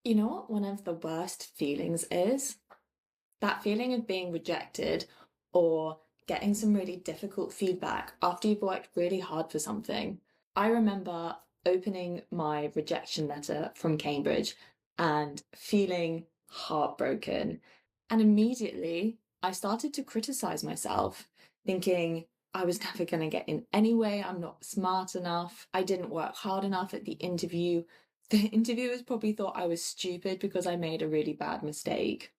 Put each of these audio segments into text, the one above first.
You know what one of the worst feelings is? That feeling of being rejected or getting some really difficult feedback after you've worked really hard for something. I remember opening my rejection letter from Cambridge and feeling heartbroken. And immediately I started to criticize myself, thinking I was never going to get in anyway. I'm not smart enough. I didn't work hard enough at the interview. The interviewers probably thought I was stupid because I made a really bad mistake.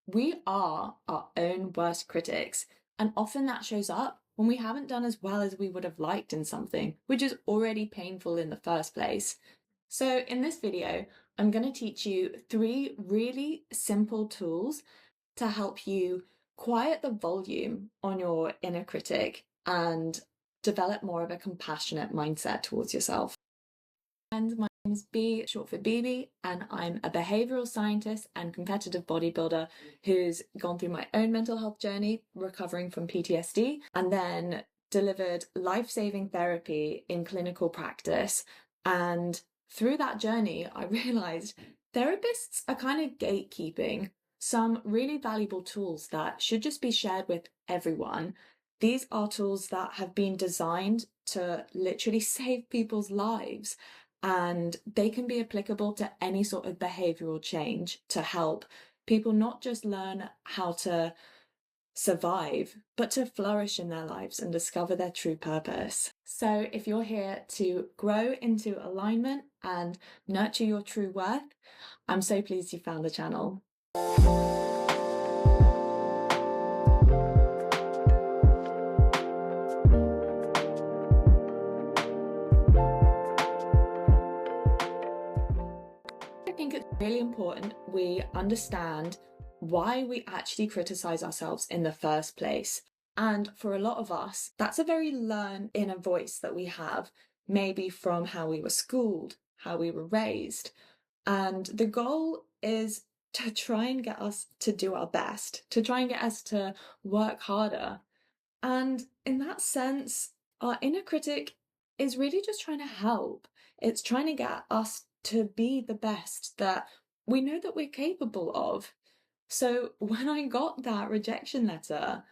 We are our own worst critics, and often that shows up when we haven't done as well as we would have liked in something, which is already painful in the first place. So in this video, I'm going to teach you 3 really simple tools to help you quiet the volume on your inner critic and develop more of a compassionate mindset towards yourself. And my name is B, short for BB, and I'm a behavioural scientist and competitive bodybuilder who's gone through my own mental health journey, recovering from PTSD, and then delivered life-saving therapy in clinical practice. And through that journey, I realised therapists are kind of gatekeeping some really valuable tools that should just be shared with everyone. These are tools that have been designed to literally save people's lives, and they can be applicable to any sort of behavioural change to help people not just learn how to survive, but to flourish in their lives and discover their true purpose. So if you're here to grow into alignment and nurture your true worth, I'm so pleased you found the channel. I think it's really important we understand why we actually criticize ourselves in the first place. And for a lot of us, that's a very learned inner voice that we have, maybe from how we were schooled, how we were raised. And the goal is to try and get us to do our best, to try and get us to work harder. And in that sense, our inner critic is really just trying to help. It's trying to get us to be the best that we know that we're capable of. So when I got that rejection letter,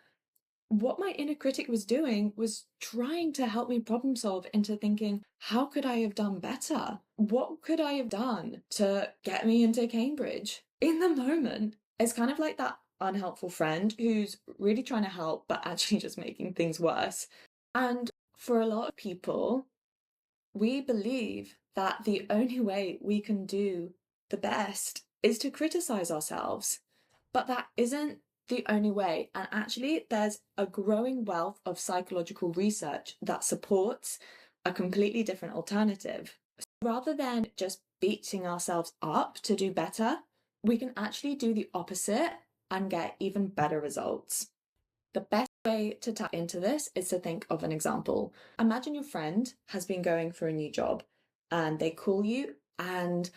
what my inner critic was doing was trying to help me problem solve into thinking, how could I have done better? What could I have done to get me into Cambridge? In the moment, it's kind of like that unhelpful friend who's really trying to help, but actually just making things worse. And for a lot of people, we believe that the only way we can do the best is to criticize ourselves. But that isn't the only way. And actually, there's a growing wealth of psychological research that supports a completely different alternative. So rather than just beating ourselves up to do better, we can actually do the opposite and get even better results. The best way to tap into this is to think of an example. Imagine your friend has been going for a new job and they call you and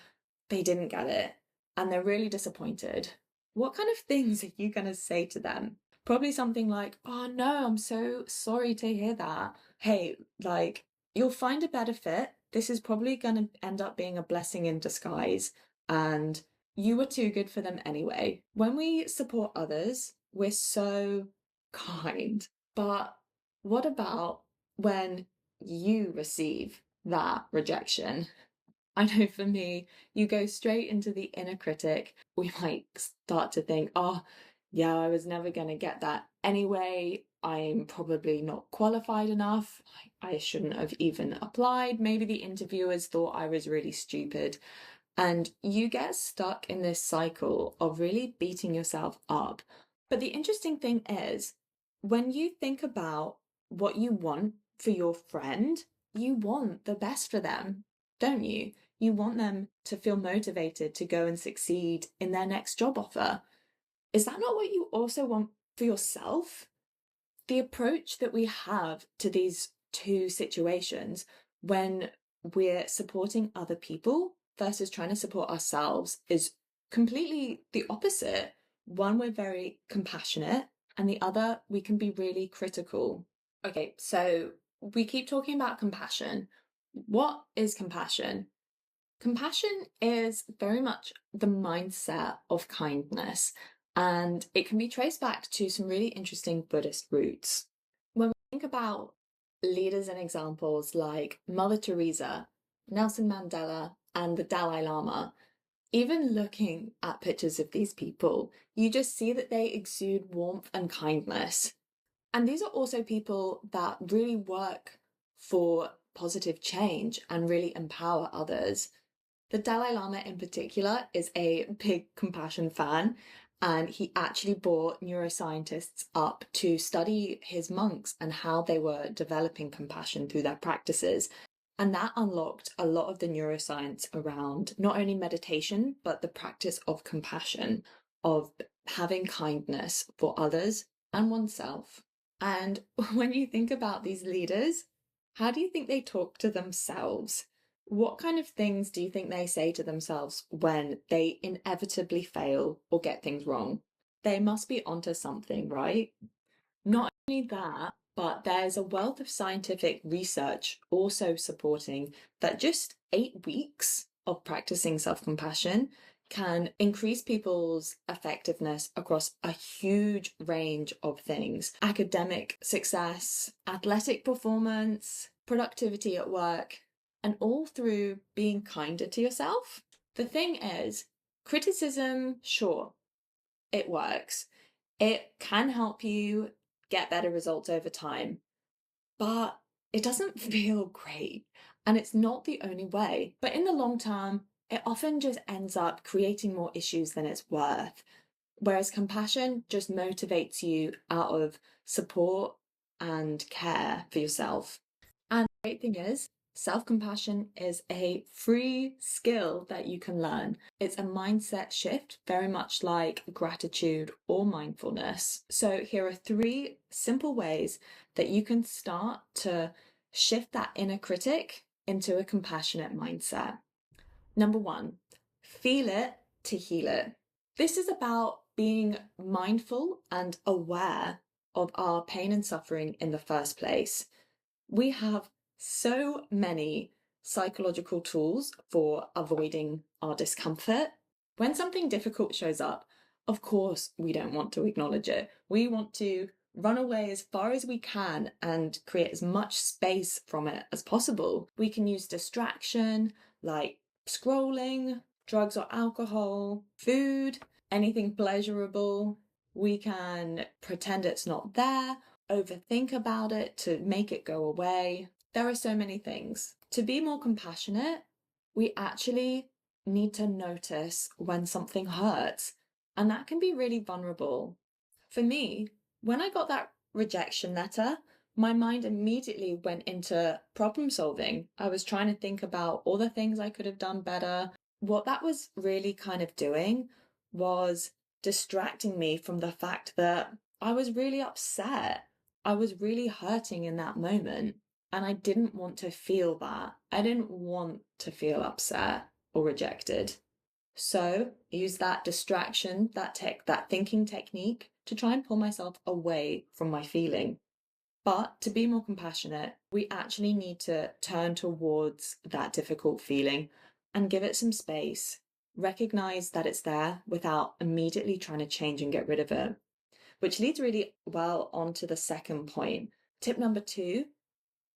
they didn't get it and they're really disappointed. What kind of things are you going to say to them? Probably something like, oh no, I'm so sorry to hear that. Hey, like, you'll find a better fit. This is probably going to end up being a blessing in disguise, and you were too good for them anyway. When we support others, we're so kind. But what about when you receive that rejection? I know for me, you go straight into the inner critic. We might start to think, oh, yeah, I was never going to get that anyway. I'm probably not qualified enough. I shouldn't have even applied. Maybe the interviewers thought I was really stupid. And you get stuck in this cycle of really beating yourself up. But the interesting thing is, when you think about what you want for your friend, you want the best for them, don't you? You want them to feel motivated to go and succeed in their next job offer. Is that not what you also want for yourself? The approach that we have to these two situations when we're supporting other people versus trying to support ourselves is completely the opposite. One, we're very compassionate, and the other, we can be really critical. Okay, so we keep talking about compassion. What is compassion? Compassion is very much the mindset of kindness, and it can be traced back to some really interesting Buddhist roots. When we think about leaders and examples like Mother Teresa, Nelson Mandela, and the Dalai Lama, even looking at pictures of these people, you just see that they exude warmth and kindness. And these are also people that really work for positive change and really empower others. The Dalai Lama in particular is a big compassion fan, and he actually brought neuroscientists up to study his monks and how they were developing compassion through their practices. And that unlocked a lot of the neuroscience around not only meditation, but the practice of compassion, of having kindness for others and oneself. And when you think about these leaders, how do you think they talk to themselves? What kind of things do you think they say to themselves when they inevitably fail or get things wrong? They must be onto something, right? Not only that, but there's a wealth of scientific research also supporting that just 8 weeks of practicing self-compassion can increase people's effectiveness across a huge range of things: academic success, athletic performance, productivity at work, and all through being kinder to yourself. The thing is, criticism, sure, it works. It can help you get better results over time, but it doesn't feel great. And it's not the only way. But in the long term, it often just ends up creating more issues than it's worth. Whereas compassion just motivates you out of support and care for yourself. And the great thing is, self-compassion is a free skill that you can learn. It's a mindset shift, very much like gratitude or mindfulness. So here are 3 simple ways that you can start to shift that inner critic into a compassionate mindset. Number 1, feel it to heal it. This is about being mindful and aware of our pain and suffering in the first place. We have so many psychological tools for avoiding our discomfort. When something difficult shows up, of course, we don't want to acknowledge it. We want to run away as far as we can and create as much space from it as possible. We can use distraction like scrolling, drugs or alcohol, food, anything pleasurable. We can pretend it's not there, overthink about it to make it go away. There are so many things. To be more compassionate, we actually need to notice when something hurts, and that can be really vulnerable. For me, when I got that rejection letter, my mind immediately went into problem solving. I was trying to think about all the things I could have done better. What that was really kind of doing was distracting me from the fact that I was really upset. I was really hurting in that moment, and I didn't want to feel that. I didn't want to feel upset or rejected. So use that distraction, that thinking technique to try and pull myself away from my feeling. But to be more compassionate, we actually need to turn towards that difficult feeling and give it some space. Recognize that it's there without immediately trying to change and get rid of it. Which leads really well on to the second point. Tip number 2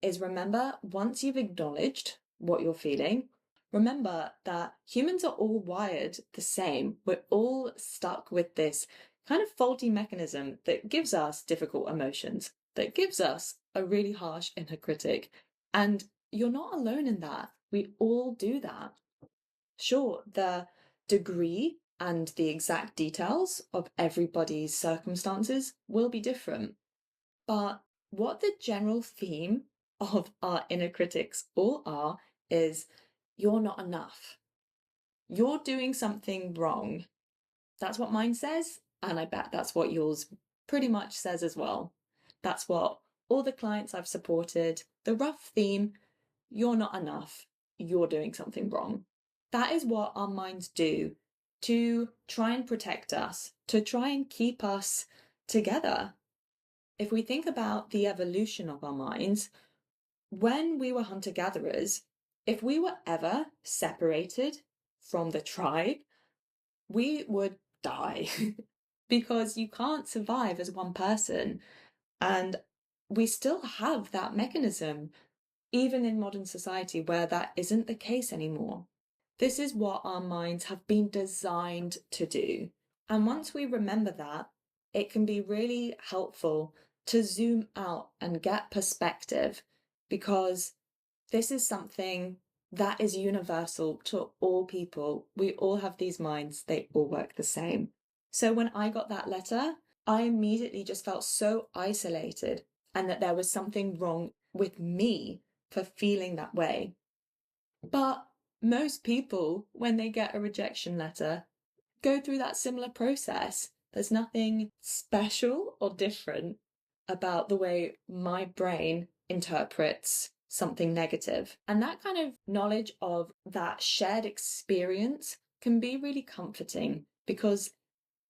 is, remember, once you've acknowledged what you're feeling, remember that humans are all wired the same. We're all stuck with this kind of faulty mechanism that gives us difficult emotions, that gives us a really harsh inner critic. And you're not alone in that. We all do that. Sure, the degree and the exact details of everybody's circumstances will be different. But what the general theme of our inner critics all are is, you're not enough. You're doing something wrong. That's what mine says, and I bet that's what yours pretty much says as well. That's what all the clients I've supported, the rough theme, you're not enough. You're doing something wrong. That is what our minds do to try and protect us, to try and keep us together. If we think about the evolution of our minds, when we were hunter-gatherers, If we were ever separated from the tribe, we would die because you can't survive as one person. And we still have that mechanism, even in modern society where that isn't the case anymore. This is what our minds have been designed to do. And once we remember that, it can be really helpful to zoom out and get perspective, because this is something that is universal to all people. We all have these minds, they all work the same. So when I got that letter, I immediately just felt so isolated, and that there was something wrong with me for feeling that way. But most people, when they get a rejection letter, go through that similar process. There's nothing special or different about the way my brain interprets something negative. And that kind of knowledge of that shared experience can be really comforting, because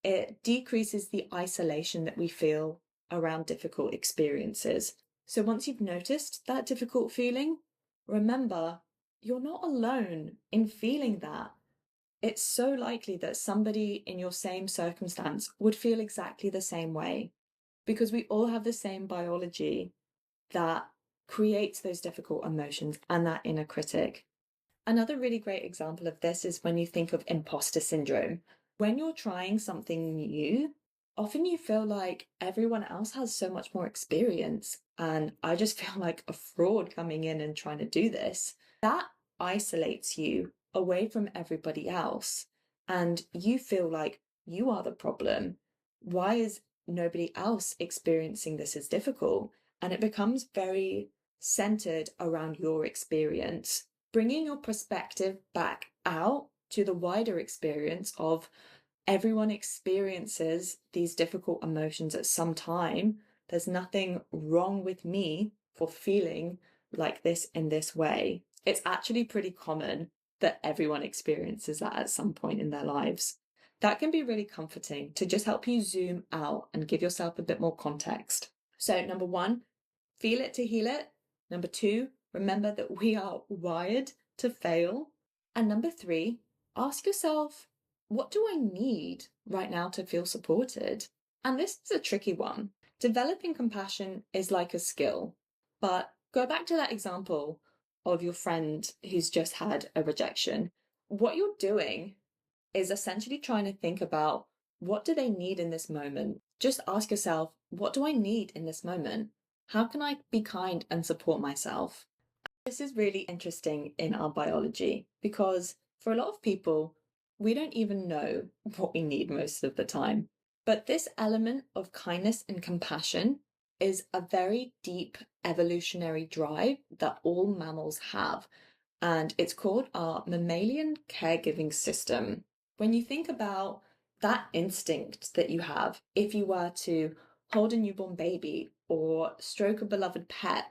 it decreases the isolation that we feel around difficult experiences. So once you've noticed that difficult feeling, remember, you're not alone in feeling that. It's so likely that somebody in your same circumstance would feel exactly the same way, because we all have the same biology that creates those difficult emotions and that inner critic. Another really great example of this is when you think of imposter syndrome. When you're trying something new, often you feel like everyone else has so much more experience, and I just feel like a fraud coming in and trying to do this. That isolates you away from everybody else, and you feel like you are the problem. Why is nobody else experiencing this as difficult? And it becomes very centered around your experience. Bringing your perspective back out to the wider experience of everyone experiences these difficult emotions at some time. There's nothing wrong with me for feeling like this in this way. It's actually pretty common that everyone experiences that at some point in their lives. That can be really comforting to just help you zoom out and give yourself a bit more context. So, number one, feel it to heal it. Number two, remember that we are wired to fail. And number three, ask yourself, what do I need right now to feel supported? And this is a tricky one. Developing compassion is like a skill, but go back to that example of your friend who's just had a rejection. What you're doing is essentially trying to think about, what do they need in this moment? Just ask yourself, what do I need in this moment? How can I be kind and support myself? This is really interesting in our biology, because for a lot of people, we don't even know what we need most of the time. But this element of kindness and compassion is a very deep evolutionary drive that all mammals have. And it's called our mammalian caregiving system. When you think about that instinct that you have, if you were to hold a newborn baby or stroke a beloved pet,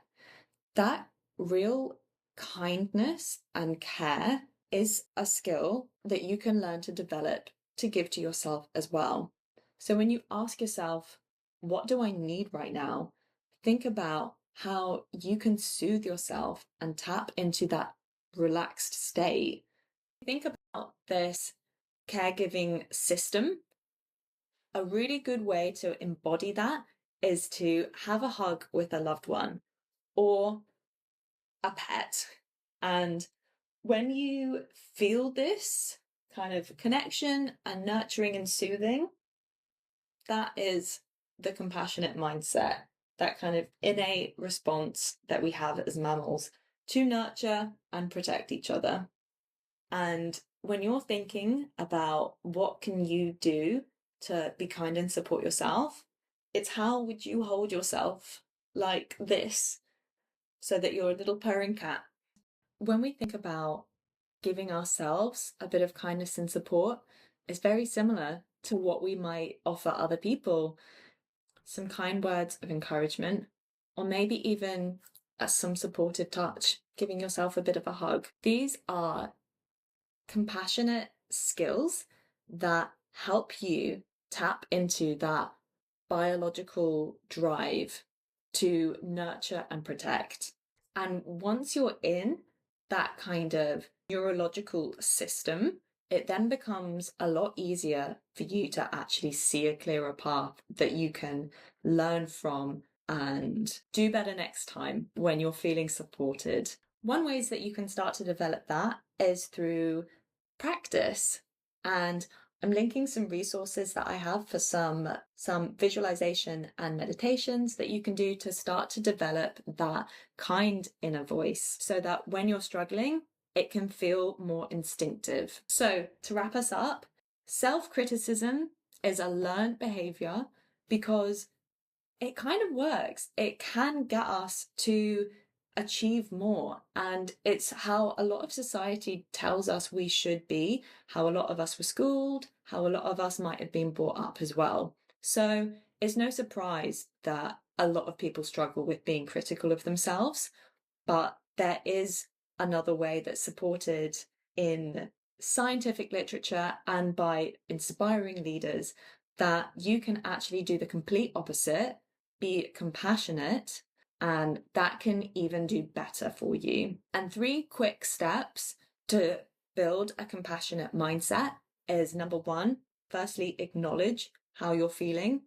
that real kindness and care is a skill that you can learn to develop to give to yourself as well. So when you ask yourself, what do I need right now? Think about how you can soothe yourself and tap into that relaxed state. Think about this caregiving system. A really good way to embody that is to have a hug with a loved one or a pet. And when you feel this kind of connection and nurturing and soothing, that is the compassionate mindset, that kind of innate response that we have as mammals to nurture and protect each other. And when you're thinking about what can you do to be kind and support yourself, it's how would you hold yourself like this so that you're a little purring cat. When we think about giving ourselves a bit of kindness and support, it's very similar to what we might offer other people. Some kind words of encouragement, or maybe even some supportive touch, giving yourself a bit of a hug. These are compassionate skills that help you tap into that biological drive to nurture and protect. And once you're in that kind of neurological system, it then becomes a lot easier for you to actually see a clearer path that you can learn from and do better next time when you're feeling supported. One ways that you can start to develop that is through practice. And I'm linking some resources that I have for some visualization and meditations that you can do to start to develop that kind inner voice so that when you're struggling, it can feel more instinctive. So to wrap us up, self-criticism is a learned behavior because it kind of works. It can get us to achieve more. And it's how a lot of society tells us we should be, how a lot of us were schooled, how a lot of us might have been brought up as well. So it's no surprise that a lot of people struggle with being critical of themselves, but there is another way that's supported in scientific literature and by inspiring leaders that you can actually do the complete opposite, be compassionate, and that can even do better for you. And 3 quick steps to build a compassionate mindset is number 1, firstly, acknowledge how you're feeling.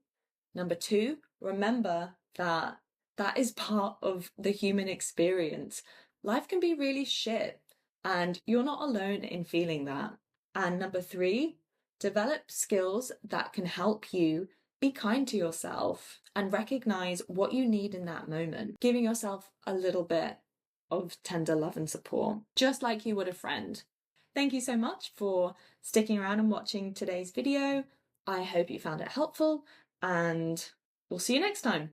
Number 2, remember that that is part of the human experience. Life can be really shit, and you're not alone in feeling that. And number 3, develop skills that can help you be kind to yourself and recognize what you need in that moment, giving yourself a little bit of tender love and support, just like you would a friend. Thank you so much for sticking around and watching today's video. I hope you found it helpful, and we'll see you next time.